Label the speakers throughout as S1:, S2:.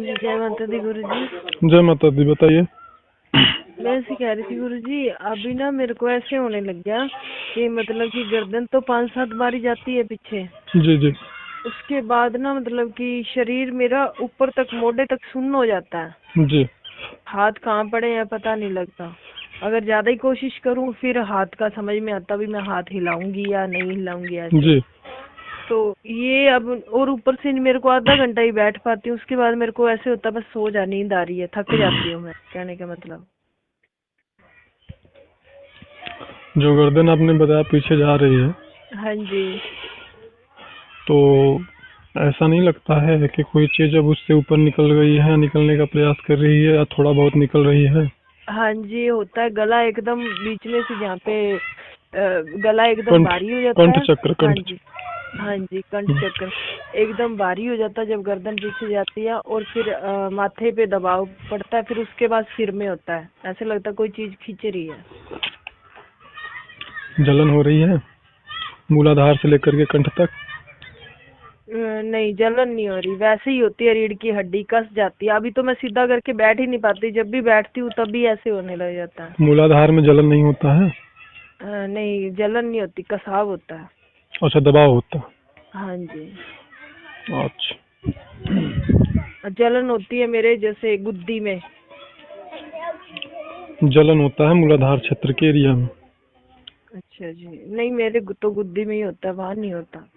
S1: जय माता दी गुरुजी।
S2: जय माता दी। बताइए।
S1: मैं ऐसे कह रही थी गुरुजी, अभी ना मेरे को ऐसे होने लग गया कि मतलब कि गर्दन तो 5-7 बार ही जाती है पीछे।
S2: जी जी
S1: उसके बाद ना मतलब कि शरीर मेरा ऊपर तक मोढे तक सुन्न हो जाता है।
S2: जी
S1: हाथ कहाँ पड़े हैं पता नहीं लगता। अगर ज्यादा ही कोशिश करूं फिर हाथ का समझ में आता भी मैं हाथ हिलाऊंगी या नहीं हिलाऊंगी ऐसे।
S2: जी।
S1: तो ये अब और ऊपर से मेरे को आधा घंटा ही बैठ पाती हूँ, उसके बाद मेरे को ऐसे होता है बस सो जा, नींद आ रही है, थक जाती हूँ मैं, कहने का मतलब।
S2: जो गर्दन आपने बताया पीछे जा रही है,
S1: हाँ जी।
S2: तो ऐसा नहीं लगता है कि कोई चीज अब उससे ऊपर निकल गई है, निकलने का प्रयास कर रही है या थोड़ा बहुत निकल रही है?
S1: हाँ जी, होता है गला एकदम बीच में से जहाँ पे गला एकदम
S2: कंठ
S1: भारी हो जाता
S2: कंठ
S1: है।
S2: चक्र
S1: हाँ
S2: कंठ
S1: जी। हाँ जी, कंठ चक्र एकदम भारी हो जाता है जब गर्दन पीछे जाती है, और फिर माथे पे दबाव पड़ता है, फिर उसके बाद सिर में होता है, ऐसे लगता है कोई चीज खींच रही है।
S2: जलन हो रही है मूलाधार से लेकर के कंठ तक?
S1: नहीं, जलन नहीं हो रही, वैसे ही होती है, रीढ़ की हड्डी कस जाती है। अभी तो मैं सीधा करके बैठ ही नहीं पाती, जब भी बैठती हूँ तभी ऐसे होने लग जाता है।
S2: मूलाधार में जलन नहीं होता है?
S1: नहीं, जलन नहीं होती, कसाव होता है।
S2: अच्छा, दबाव होता है।
S1: हाँ जी।
S2: अच्छा,
S1: जलन होती है मेरे जैसे गुद्दी में।
S2: जलन होता है मूलाधार क्षेत्र के एरिया में?
S1: अच्छा जी, नहीं मेरे तो गुद्दी में ही होता है, वहां नहीं होता।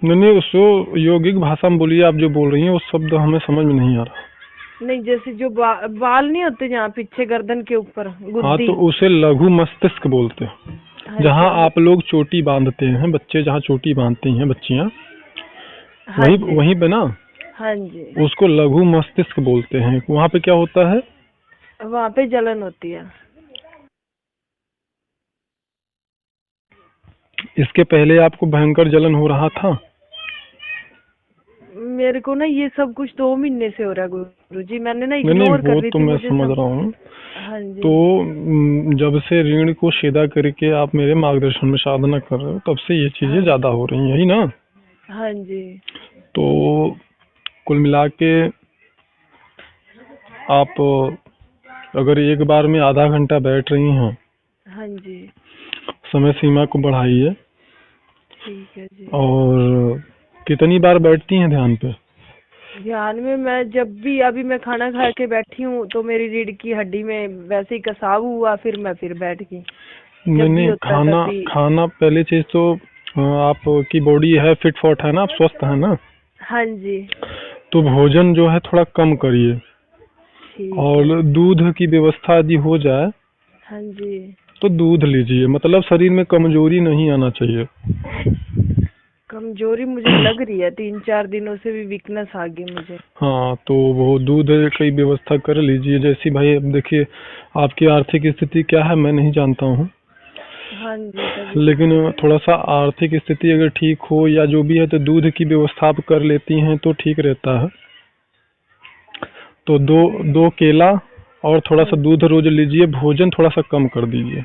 S2: नहीं नहीं, उसको यौगिक भाषा में बोलिए। आप जो बोल रही हैं वो शब्द हमें समझ में नहीं आ रहा।
S1: नहीं, जैसे जो बाल नहीं होते जहाँ पीछे गर्दन के ऊपर
S2: हाँ,
S1: गुद्दी।
S2: तो उसे लघु मस्तिष्क बोलते हैं। जहाँ
S1: अच्छा।
S2: आप लोग चोटी बांधते हैं, बच्चे जहाँ चोटी बांधती हैं बच्चियाँ,
S1: हाँ
S2: वहीं
S1: जी।
S2: वहीं पे ना
S1: हाँ जी,
S2: उसको लघु मस्तिष्क बोलते हैं। वहाँ पे क्या होता है?
S1: वहाँ पे जलन होती है।
S2: इसके पहले आपको भयंकर जलन हो रहा था?
S1: मेरे को ना ये सब कुछ 2 महीने से हो रहा है गुरुजी, मैंने ना
S2: नहीं नहीं,
S1: इग्नोर कर
S2: वो
S1: रही
S2: तो
S1: थी,
S2: मैं
S1: मुझे
S2: समझ
S1: सब।
S2: रहा हूँ।
S1: हाँ जी।
S2: तो जब से ऋण को सीधा करके आप मेरे मार्गदर्शन में साधना कर रहे हो, तब से ये चीजें
S1: हाँ
S2: ज्यादा हो रही हैं, यही ना?
S1: हाँ जी।
S2: तो कुल मिला के आप अगर एक बार में आधा घंटा बैठ रही हैं,
S1: हाँ जी।
S2: समय सीमा को बढ़ाइए।
S1: ठीक है जी।
S2: और कितनी बार बैठती हैं ध्यान पे?
S1: ध्यान में मैं जब भी, अभी मैं खाना खा के बैठी हूँ तो मेरी रीढ़ की हड्डी में वैसे ही कसाव हुआ, फिर मैं फिर बैठ गई।
S2: नहीं
S1: जब भी
S2: नहीं,
S1: होता है
S2: खाना
S1: तभी।
S2: खाना पहली चीज तो आपकी बॉडी है फिट फॉट है ना, आप स्वस्थ है ना?
S1: हाँ जी।
S2: तो भोजन जो है थोड़ा कम करिए।
S1: ठीक है।
S2: और दूध की व्यवस्था यदि हो जाए
S1: हाँ जी।
S2: तो दूध लीजिए। मतलब शरीर में कमजोरी नहीं आना चाहिए।
S1: कमजोरी मुझे लग रही है, 3-4 दिनों से भी वीकनेस आ गई मुझे।
S2: हाँ, तो वो दूध की व्यवस्था कर लीजिए। जैसी भाई, अब देखिए आपकी आर्थिक स्थिति क्या है मैं नहीं जानता हूँ,
S1: हाँ जी, तभी तो।
S2: लेकिन थोड़ा सा आर्थिक स्थिति अगर ठीक हो या जो भी है, तो दूध की व्यवस्था आप कर लेती हैं तो ठीक रहता है। तो दो दो केला और थोड़ा
S1: हाँ
S2: सा दूध रोज लीजिए। भोजन थोड़ा सा कम कर दीजिए।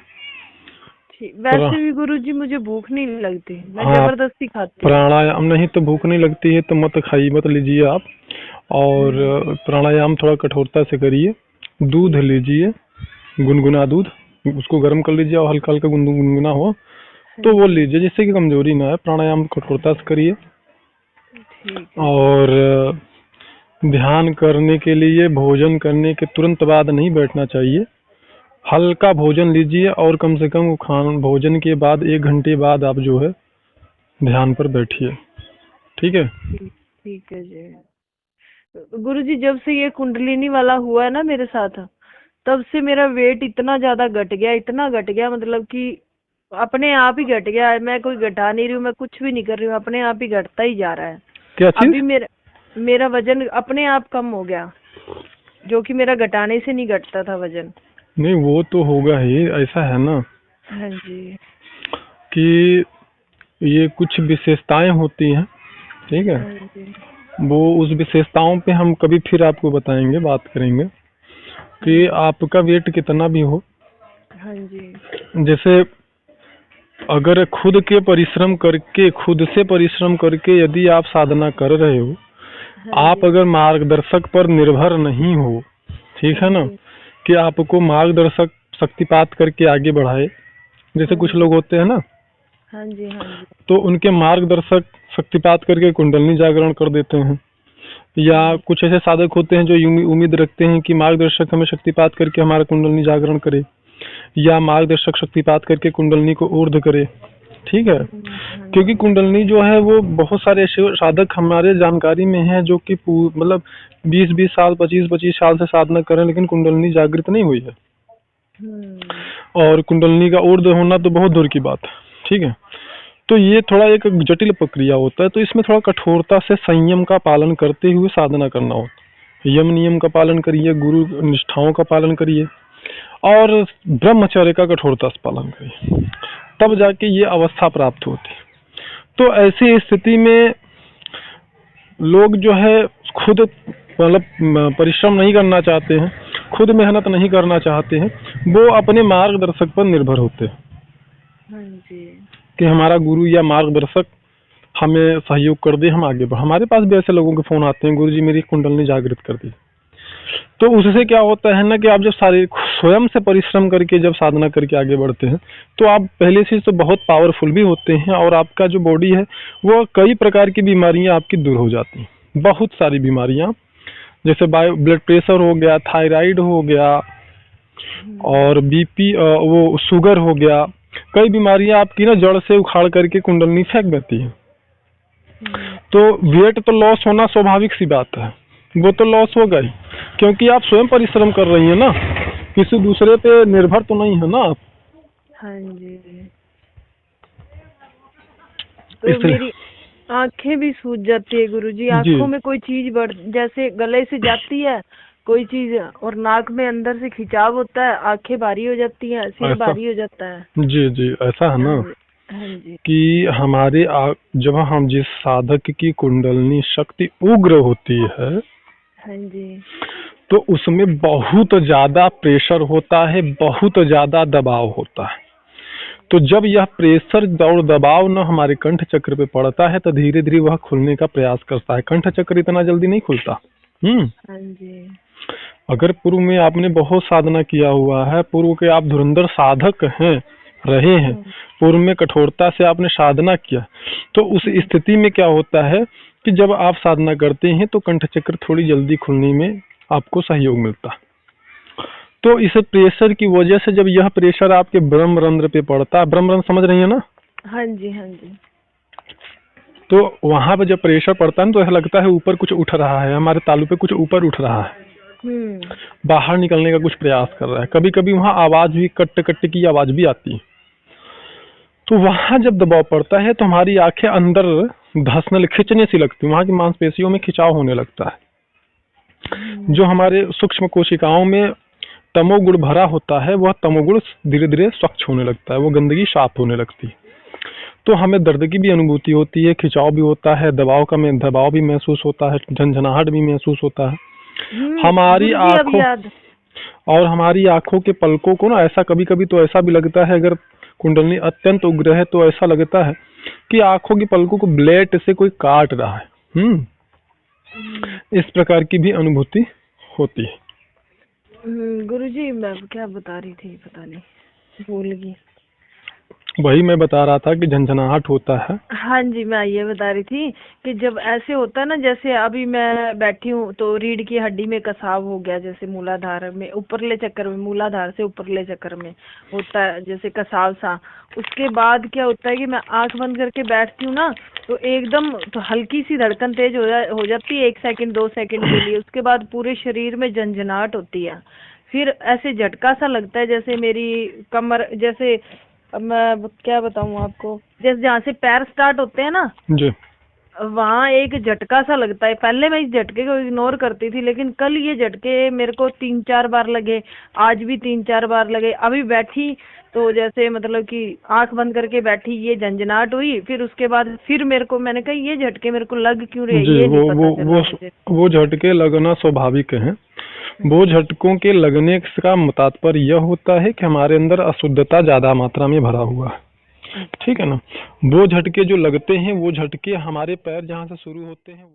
S1: ठीक।
S2: प्रा,
S1: वैसे भी गुरुजी मुझे भूख नहीं लगती, मैं
S2: हाँ,
S1: जबरदस्ती खाती हूँ।
S2: प्राणायाम नहीं तो भूख नहीं लगती है तो मत खाइए, मत लीजिए आप। और प्राणायाम थोड़ा कठोरता से करिए। दूध लीजिए, गुनगुना दूध, उसको गर्म कर लीजिए और हल्का हल्का गुनगुना हो
S1: हाँ
S2: तो वो
S1: जी।
S2: लीजिए, जिससे कि कमजोरी ना है। प्राणायाम कठोरता से करिए।
S1: ठीक है जी।
S2: और ध्यान करने के लिए भोजन करने के तुरंत बाद नहीं बैठना चाहिए। हल्का भोजन लीजिए और कम से कम भोजन के बाद 1 घंटे बाद आप जो है ध्यान पर बैठिए। ठीक है?
S1: ठीक ठीक है जी। गुरुजी जब से ये कुंडलिनी वाला हुआ है ना मेरे साथ, तब से मेरा वेट इतना ज्यादा घट गया, इतना घट गया, मतलब कि अपने आप ही घट गया है। मैं कोई घटा नहीं रही हूँ, मैं कुछ भी नहीं कर रही हूँ, अपने आप ही घटता ही जा रहा है।
S2: क्या चीज?
S1: अभी मेरा मेरा वजन अपने आप कम हो गया, जो कि मेरा घटाने से नहीं घटता था वजन।
S2: नहीं, वो तो होगा ही। ऐसा है ना
S1: हाँ जी।
S2: कि ये कुछ विशेषताएं होती हैं, ठीक है?
S1: हाँ जी।
S2: वो उस विशेषताओं पे हम कभी फिर आपको बताएंगे, बात करेंगे
S1: हाँ
S2: कि
S1: जी।
S2: आपका वेट कितना भी हो।
S1: हाँ जी।
S2: जैसे अगर खुद से परिश्रम करके यदि आप साधना कर रहे हो
S1: हाँ
S2: आप
S1: जी।
S2: अगर मार्गदर्शक पर निर्भर नहीं हो, ठीक है ना,
S1: जी।
S2: कि आपको मार्गदर्शक शक्तिपात करके आगे बढ़ाए, जैसे
S1: हाँ
S2: कुछ
S1: जी।
S2: लोग होते हैं ना,
S1: हाँ जी। हाँ जी।
S2: तो उनके मार्गदर्शक शक्तिपात करके कुंडलनी जागरण कर देते हैं। या
S1: हाँ।
S2: कुछ ऐसे साधक होते हैं जो उम्मीद रखते हैं कि मार्गदर्शक हमें शक्तिपात करके हमारा कुंडलनी जागरण करे, या मार्गदर्शक शक्तिपात करके कुंडलनी को ऊर्ध्व करे। ठीक है,
S1: हाँ
S2: क्योंकि
S1: जी।
S2: कुंडलनी जो है वो बहुत सारे ऐसे साधक हमारे जानकारी में हैं जो कि मतलब 20-20 साल 25-25 साल से साधना करें, लेकिन कुंडलनी जागृत नहीं हुई है।
S1: हम्म।
S2: और कुंडलनी का ऊर्ध्व होना तो बहुत दूर की बात है। ठीक है, तो ये थोड़ा एक जटिल प्रक्रिया होता है, तो इसमें थोड़ा कठोरता से संयम का पालन करते हुए साधना करना होता है। यम नियम का पालन करिए, गुरु निष्ठाओं का पालन करिए, और ब्रह्मचर्य का कठोरता से पालन करिए, तब जाके ये अवस्था प्राप्त होती है। तो ऐसी स्थिति में लोग जो है खुद मतलब परिश्रम नहीं करना चाहते हैं, खुद मेहनत नहीं करना चाहते हैं, वो अपने मार्गदर्शक पर निर्भर होते हैं
S1: हाँ जी।
S2: कि हमारा गुरु या मार्गदर्शक हमें सहयोग कर दे, हम आगे बढ़। हमारे पास भी ऐसे लोगों के फोन आते हैं, गुरु जी मेरी कुंडलनी जागृत कर दी। तो उससे क्या होता है ना कि आप जब शारीरिक स्वयं से परिश्रम करके जब साधना करके आगे बढ़ते हैं, तो आप पहले से तो बहुत पावरफुल भी होते हैं, और आपका जो बॉडी है वो कई प्रकार की बीमारियां आपकी दूर हो जाती हैं। बहुत सारी बीमारियां, जैसे ब्लड प्रेशर हो गया, थायराइड हो गया, और बीपी वो शुगर हो गया, कई बीमारियां आपकी ना जड़ से उखाड़ करके कुंडलनी फेंक देती है। तो वेट तो लॉस होना स्वाभाविक सी बात है, वो तो लॉस होगा ही, क्योंकि आप स्वयं परिश्रम कर रही हैं ना, किसी दूसरे पे निर्भर तो नहीं है ना आप।
S1: हाँ जी। तो
S2: इसलिए
S1: मेरी आंखें भी सूज जाती है गुरुजी,
S2: जी,
S1: आंखों में कोई चीज बढ़ जैसे गले से जाती है कोई चीज, और नाक में अंदर से खिंचाव होता है, आंखें भारी हो जाती हैं, सिर
S2: ऐसा,
S1: भारी हो जाता है।
S2: जी जी, ऐसा है
S1: हाँ
S2: ना
S1: जी। हाँ जी।
S2: कि हमारे जब हम जिस साधक की कुंडलनी शक्ति उग्र होती है,
S1: हाँ जी।
S2: तो उसमें बहुत ज्यादा प्रेशर होता है, बहुत ज्यादा दबाव होता है। तो जब यह प्रेशर और दबाव न हमारे कंठ चक्र पे पड़ता है, तो धीरे धीरे वह खुलने का प्रयास करता है। कंठ चक्र इतना जल्दी नहीं खुलता।
S1: हाँ जी।
S2: अगर पूर्व में आपने बहुत साधना किया हुआ है, पूर्व के आप धुरंधर साधक हैं, रहे हैं, पूर्व में कठोरता से आपने साधना किया, तो उस स्थिति में क्या होता है कि जब आप साधना करते हैं तो कंठ चक्र थोड़ी जल्दी खुलने में आपको सहयोग मिलता है। तो इस प्रेशर की वजह से जब यह प्रेशर आपके ब्रह्मरंध्र पे पड़ता है, ब्रह्मरंध्र समझ रही है ना?
S1: हाँ जी। हाँ जी।
S2: तो वहां पर जब प्रेशर पड़ता है ना, तो ऐसा लगता है ऊपर कुछ उठ रहा है, हमारे तालू पे कुछ ऊपर उठ रहा है, बाहर निकलने का कुछ प्रयास कर रहा है। कभी कभी वहां आवाज भी कट कट की आवाज भी आती है। तो वहां जब दबाव पड़ता है तो हमारी आंखें अंदर धंसने खिंचने सी लगती है, वहां की मांसपेशियों में खिंचाव होने लगता है। जो हमारे सूक्ष्म कोशिकाओं में तमोगुण भरा होता है, वह तमोगुण धीरे धीरे स्वच्छ होने लगता है, वो गंदगी साफ होने लगती है। तो हमें दर्द की भी अनुभूति होती है, खिंचाव भी होता है, दबाव भी महसूस होता है, झंझनाहट भी महसूस होता है। हमारी
S1: गुरुजी अब
S2: आंखों
S1: याद।
S2: और हमारी आंखों के पलकों को ना, ऐसा कभी कभी तो ऐसा भी लगता है, अगर कुंडलनी अत्यंत उग्र है तो ऐसा लगता है कि आंखों की पलकों को ब्लेड से कोई काट रहा है। इस प्रकार की भी अनुभूति होती है।
S1: गुरुजी मैं क्या बता रही थी, पता नहीं, भूल गई।
S2: वही मैं बता रहा था कि झंझनाहट होता है।
S1: हाँ जी, मैं ये बता रही थी कि जब ऐसे होता है ना, जैसे अभी मैं बैठी हूँ तो रीढ़ की हड्डी में कसाव हो गया, जैसे मूलाधार में ऊपरले चक्कर में, मूलाधार से ऊपरले चक्कर में होता है जैसे कसाव सा। उसके बाद क्या होता है कि मैं आंख बंद करके बैठती हूँ ना, तो एकदम तो हल्की सी धड़कन तेज हो जाती है 1 सेकंड 2 सेकंड के लिए। उसके बाद पूरे शरीर में झंझनाहट होती है, फिर ऐसे झटका सा लगता है, जैसे मेरी कमर, जैसे अब मैं क्या बताऊँ आपको, जैसे जहाँ से पैर स्टार्ट होते हैं ना
S2: जी,
S1: वहाँ एक झटका सा लगता है। पहले मैं इस झटके को इग्नोर करती थी, लेकिन कल ये झटके मेरे को 3-4 बार लगे, आज भी 3-4 बार लगे। अभी बैठी तो जैसे मतलब कि आंख बंद करके बैठी, ये झंझनाहट हुई, फिर उसके बाद फिर मेरे को, मैंने कहा ये झटके मेरे को लग क्यों रहे,
S2: जी,
S1: ये नहीं पता चला मुझे।
S2: वो झटके लगना स्वाभाविक है। वो झटकों के लगने का तात्पर्य यह होता है कि हमारे अंदर अशुद्धता ज्यादा मात्रा में भरा हुआ है। ठीक है ना? वो झटके जो लगते हैं, वो झटके हमारे पैर जहाँ से शुरू होते हैं वो